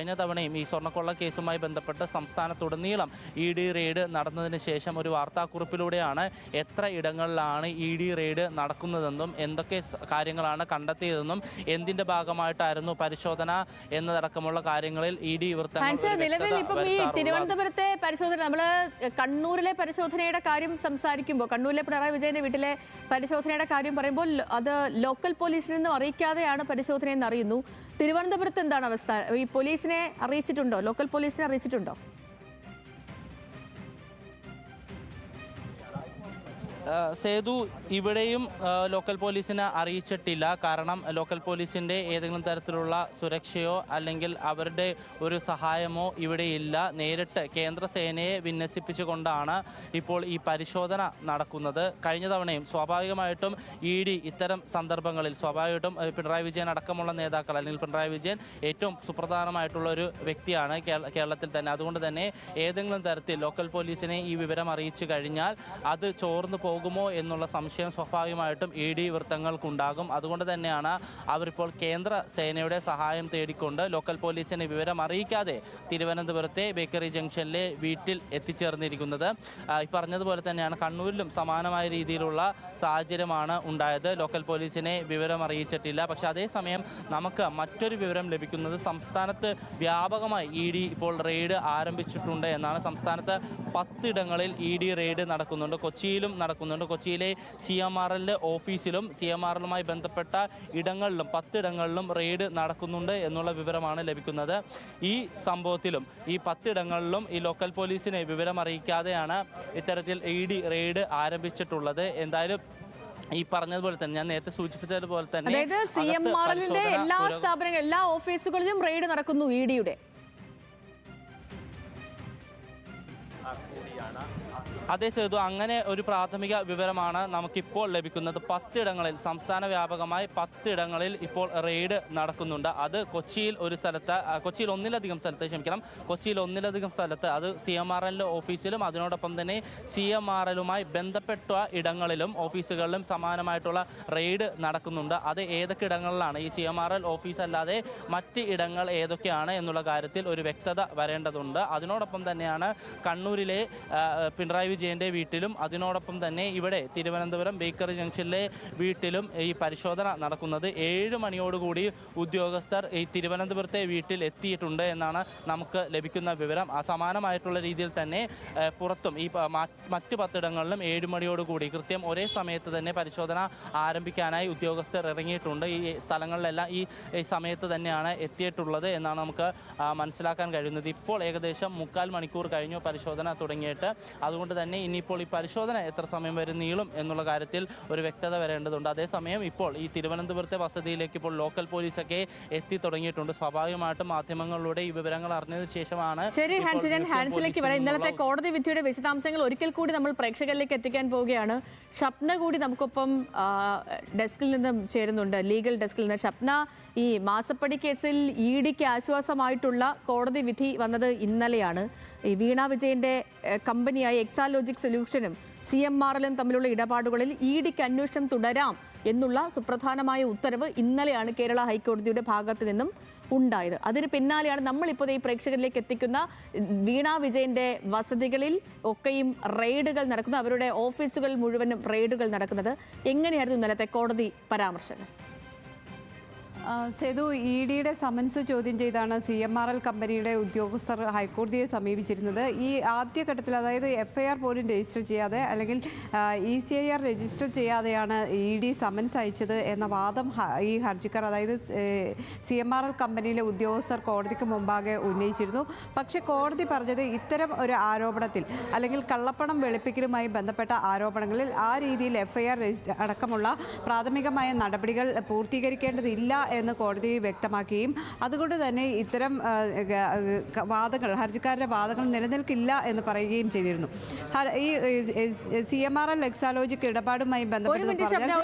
കഴിഞ്ഞ തവണയും ഈ സ്വർണ്ണക്കൊള്ള കേസുമായി ബന്ധപ്പെട്ട് സംസ്ഥാനത്തുടനീളം ED റെയ്ഡ് നടന്നതിന് ശേഷം ഒരു വാർത്താക്കുറിപ്പിലൂടെയാണ് എത്ര ഇടങ്ങളിലാണ് ED റെയ്ഡ് നടക്കുന്നതെന്നും എന്തൊക്കെ കാര്യങ്ങളാണ് കണ്ടെത്തിയതെന്നും എന്തിന്റെ ഭാഗമായിട്ടായിരുന്നു പരിശോധന എന്നതടക്കമുള്ള കാര്യങ്ങളിൽ ED നിലവിൽ ഇപ്പം ഈ തിരുവനന്തപുരത്തെ പരിശോധന നമ്മൾ കണ്ണൂരിലെ പരിശോധനയുടെ കാര്യം സംസാരിക്കുമ്പോൾ കണ്ണൂരിലെ പിണറായി വിജയന്റെ വീട്ടിലെ പരിശോധനയുടെ കാര്യം പറയുമ്പോൾ അത് ലോക്കൽ പോലീസിൽ നിന്നും അറിയിക്കാതെയാണ് പരിശോധനയെന്ന് അറിയുന്നു. തിരുവനന്തപുരത്ത് എന്താണ് അവസ്ഥ? ഈ പോലീസിനെ അറിയിച്ചിട്ടുണ്ടോ? ലോക്കൽ പോലീസിനെ അറിയിച്ചിട്ടുണ്ടോ? സേതു, ഇവിടെയും ലോക്കൽ പോലീസിനെ അറിയിച്ചിട്ടില്ല. കാരണം ലോക്കൽ പോലീസിൻ്റെ ഏതെങ്കിലും തരത്തിലുള്ള സുരക്ഷയോ അല്ലെങ്കിൽ അവരുടെ ഒരു സഹായമോ ഇവിടെയില്ല. നേരിട്ട് കേന്ദ്ര സേനയെ വിന്യസിപ്പിച്ചുകൊണ്ടാണ് ഇപ്പോൾ ഈ പരിശോധന നടക്കുന്നത്. കഴിഞ്ഞ തവണയും സ്വാഭാവികമായിട്ടും ED ഇത്തരം സന്ദർഭങ്ങളിൽ സ്വാഭാവികമായിട്ടും പിണറായി വിജയൻ അടക്കമുള്ള നേതാക്കൾ അല്ലെങ്കിൽ പിണറായി വിജയൻ ഏറ്റവും സുപ്രധാനമായിട്ടുള്ള ഒരു വ്യക്തിയാണ് കേരളത്തിൽ തന്നെ. അതുകൊണ്ട് തന്നെ ഏതെങ്കിലും തരത്തിൽ ലോക്കൽ പോലീസിനെ ഈ വിവരം അറിയിച്ചു കഴിഞ്ഞാൽ അത് ചോർന്നു പോകുമോ എന്നുള്ള സംശയം സ്വാഭാവികമായിട്ടും ED വൃത്തങ്ങൾക്കുണ്ടാകും. അതുകൊണ്ട് തന്നെയാണ് അവരിപ്പോൾ കേന്ദ്ര സേനയുടെ സഹായം തേടിക്കൊണ്ട് ലോക്കൽ പോലീസിനെ വിവരം അറിയിക്കാതെ തിരുവനന്തപുരത്തെ ബേക്കറി ജംഗ്ഷനിലെ വീട്ടിൽ എത്തിച്ചേർന്നിരിക്കുന്നത്. ഈ പറഞ്ഞതുപോലെ തന്നെയാണ് കണ്ണൂരിലും സമാനമായ രീതിയിലുള്ള സാഹചര്യമാണ് ഉണ്ടായത്. ലോക്കൽ പോലീസിനെ വിവരം അറിയിച്ചിട്ടില്ല. പക്ഷെ അതേസമയം നമുക്ക് മറ്റൊരു വിവരം ലഭിക്കുന്നത് സംസ്ഥാനത്ത് വ്യാപകമായി ED ഇപ്പോൾ റെയ്ഡ് ആരംഭിച്ചിട്ടുണ്ട് എന്നാണ്. സംസ്ഥാനത്ത് 10 ഇടങ്ങളിൽ ED റെയ്ഡ് നടക്കുന്നുണ്ട്. കൊച്ചിയിലും നടക്കുന്നുണ്ട്. കൊച്ചിയിലെ CMRL ഓഫീസിലും CMRLുമായി ബന്ധപ്പെട്ട ഇടങ്ങളിലും 10 ഇടങ്ങളിലും റെയ്ഡ് നടക്കുന്നുണ്ട് എന്നുള്ള വിവരമാണ് ലഭിക്കുന്നത്. ഈ സംഭവത്തിലും ഈ 10 ഇടങ്ങളിലും ഈ ലോക്കൽ പോലീസിനെ വിവരം അറിയിക്കാതെയാണ് ഇത്തരത്തിൽ ED റെയ്ഡ് ആരംഭിച്ചിട്ടുള്ളത്. എന്തായാലും ഈ പറഞ്ഞതുപോലെ തന്നെ ഞാൻ നേരത്തെ സൂചിപ്പിച്ചതുപോലെ തന്നെ അതായത് CMRLന്റെ എല്ലാ സ്ഥാപനങ്ങളും എല്ലാ ഓഫീസുകളിലും റെയ്ഡ് നടക്കുന്നു EDയുടെ. അതേ സേതു, അങ്ങനെ ഒരു പ്രാഥമിക വിവരമാണ് നമുക്കിപ്പോൾ ലഭിക്കുന്നത്. 10 ഇടങ്ങളിൽ സംസ്ഥാന വ്യാപകമായി 10 ഇടങ്ങളിൽ ഇപ്പോൾ റെയ്ഡ് നടക്കുന്നുണ്ട്. അത് കൊച്ചിയിൽ ഒരു സ്ഥലത്ത് കൊച്ചിയിൽ ഒന്നിലധികം സ്ഥലത്ത് അത് CMRL ഓഫീസിലും അതിനോടൊപ്പം തന്നെ CMRLുമായി ബന്ധപ്പെട്ട ഇടങ്ങളിലും ഓഫീസുകളിലും സമാനമായിട്ടുള്ള റെയ്ഡ് നടക്കുന്നുണ്ട്. അത് ഏതൊക്കെ ഇടങ്ങളിലാണ്, ഈ CMRL ഓഫീസ് അല്ലാതെ മറ്റ് ഇടങ്ങൾ ഏതൊക്കെയാണ് എന്നുള്ള കാര്യത്തിൽ ഒരു വ്യക്തത വരേണ്ടതുണ്ട്. അതിനോടൊപ്പം തന്നെയാണ് കണ്ണൂരിലെ പിണറായി വിജയൻ്റെ വീട്ടിലും അതിനോടൊപ്പം തന്നെ ഇവിടെ തിരുവനന്തപുരം ബേക്കറി ജംഗ്ഷനിലെ വീട്ടിലും ഈ പരിശോധന നടക്കുന്നത്. 7 മണിയോടുകൂടി ഉദ്യോഗസ്ഥർ ഈ തിരുവനന്തപുരത്തെ വീട്ടിൽ എത്തിയിട്ടുണ്ട് എന്നാണ് നമുക്ക് ലഭിക്കുന്ന വിവരം. സമാനമായിട്ടുള്ള രീതിയിൽ തന്നെ പുറത്തും ഈ മറ്റ് 10 ഇടങ്ങളിലും 7 മണിയോടുകൂടി കൃത്യം ഒരേ സമയത്ത് തന്നെ പരിശോധന ആരംഭിക്കാനായി ഉദ്യോഗസ്ഥർ ഇറങ്ങിയിട്ടുണ്ട്. ഈ സ്ഥലങ്ങളിലെല്ലാം ഈ സമയത്ത് തന്നെയാണ് എത്തിയിട്ടുള്ളത് എന്നാണ് നമുക്ക് മനസ്സിലാക്കാൻ കഴിയുന്നത്. ഇപ്പോൾ ഏകദേശം 3/4 മണിക്കൂർ കഴിഞ്ഞു പരിശോധന തുടങ്ങിയിട്ട്. അതുകൊണ്ട് തന്നെ ഇനിയിപ്പോൾ ഈ പരിശോധന എത്ര സമയം വരെ നീളും എന്നുള്ള കാര്യത്തിൽ ഒരു വ്യക്തത വരേണ്ടതുണ്ട്. അതേസമയം ഇപ്പോൾ ഈ തിരുവനന്തപുരത്തെ വസതിയിലേക്ക് ഇപ്പോൾ ലോക്കൽ പോലീസൊക്കെ എത്തി തുടങ്ങിയിട്ടുണ്ട്. സ്വാഭാവികമായിട്ടും മാധ്യമങ്ങളിലൂടെ ഈ വിവരങ്ങൾ അറിഞ്ഞതിന് ശേഷമാണ്. ശരി ഹാൻസിലേക്ക് വരാം. ഇന്നലത്തെ കോടതി വിധിയുടെ വിശദാംശങ്ങൾ ഒരിക്കൽ കൂടി നമ്മൾ പ്രേക്ഷകരിലേക്ക് എത്തിക്കാൻ പോവുകയാണ്. ഷപ്ന കൂടി നമുക്കൊപ്പം ഡെസ്കിൽ നിന്നും ചേരുന്നുണ്ട്, ലീഗൽ ഡെസ്കിൽ നിന്ന്. ഷപ്ന, ഈ മാസപ്പടി കേസിൽ EDക്ക് ആശ്വാസമായിട്ടുള്ള കോടതി വിധി വന്നത് ഇന്നലെയാണ്. ഈ വീണ വിജയന്റെ കമ്പനിയായ എക്സാലോജിക് സൊല്യൂഷനും CMRLും തമ്മിലുള്ള ഇടപാടുകളിൽ EDക്ക് അന്വേഷണം തുടരാം എന്നുള്ള സുപ്രധാനമായ ഉത്തരവ് ഇന്നലെയാണ് കേരള ഹൈക്കോടതിയുടെ ഭാഗത്ത് നിന്നും ഉണ്ടായത്. അതിന് പിന്നാലെയാണ് നമ്മളിപ്പോൾ ഈ പ്രേക്ഷകരിലേക്ക് എത്തിക്കുന്ന വീണ വിജയന്റെ വസതികളിൽ ഒക്കെയും റെയ്ഡുകൾ നടക്കുന്നത്, അവരുടെ ഓഫീസുകൾ മുഴുവനും റെയ്ഡുകൾ നടക്കുന്നത്. എങ്ങനെയായിരുന്നു ഇന്നലത്തെ കോടതി പരാമർശങ്ങൾ? സേതു, EDയുടെ സമൻസ് ചോദ്യം ചെയ്താണ് CMRL കമ്പനിയുടെ ഉദ്യോഗസ്ഥർ ഹൈക്കോടതിയെ സമീപിച്ചിരുന്നത്. ഈ ആദ്യഘട്ടത്തിൽ, അതായത് FIR പോലും രജിസ്റ്റർ ചെയ്യാതെ അല്ലെങ്കിൽ ECIR രജിസ്റ്റർ ചെയ്യാതെയാണ് ED സമൻസ് അയച്ചത് എന്ന വാദം ഈ ഹർജിക്കാർ, അതായത് CMRL കമ്പനിയിലെ ഉദ്യോഗസ്ഥർ കോടതിക്ക് മുമ്പാകെ ഉന്നയിച്ചിരുന്നു. പക്ഷേ കോടതി പറഞ്ഞത് ഇത്തരം ഒരു ആരോപണത്തിൽ അല്ലെങ്കിൽ കള്ളപ്പണം വെളുപ്പിക്കലുമായി ബന്ധപ്പെട്ട ആരോപണങ്ങളിൽ ആ രീതിയിൽ FIR അടക്കമുള്ള പ്രാഥമികമായ നടപടികൾ പൂർത്തീകരിക്കേണ്ടതില്ല എന്ന് കോടതി വ്യക്തമാക്കുകയും അതുകൊണ്ട് തന്നെ ഇത്തരം വാദങ്ങൾ, ഹർജിക്കാരുടെ വാദങ്ങൾ നിലനിൽക്കില്ല എന്ന് പറയുകയും ചെയ്തിരുന്നു. ഈ CMRL എക്സാലോജിക് ഇടപാടുമായി ബന്ധപ്പെട്ട്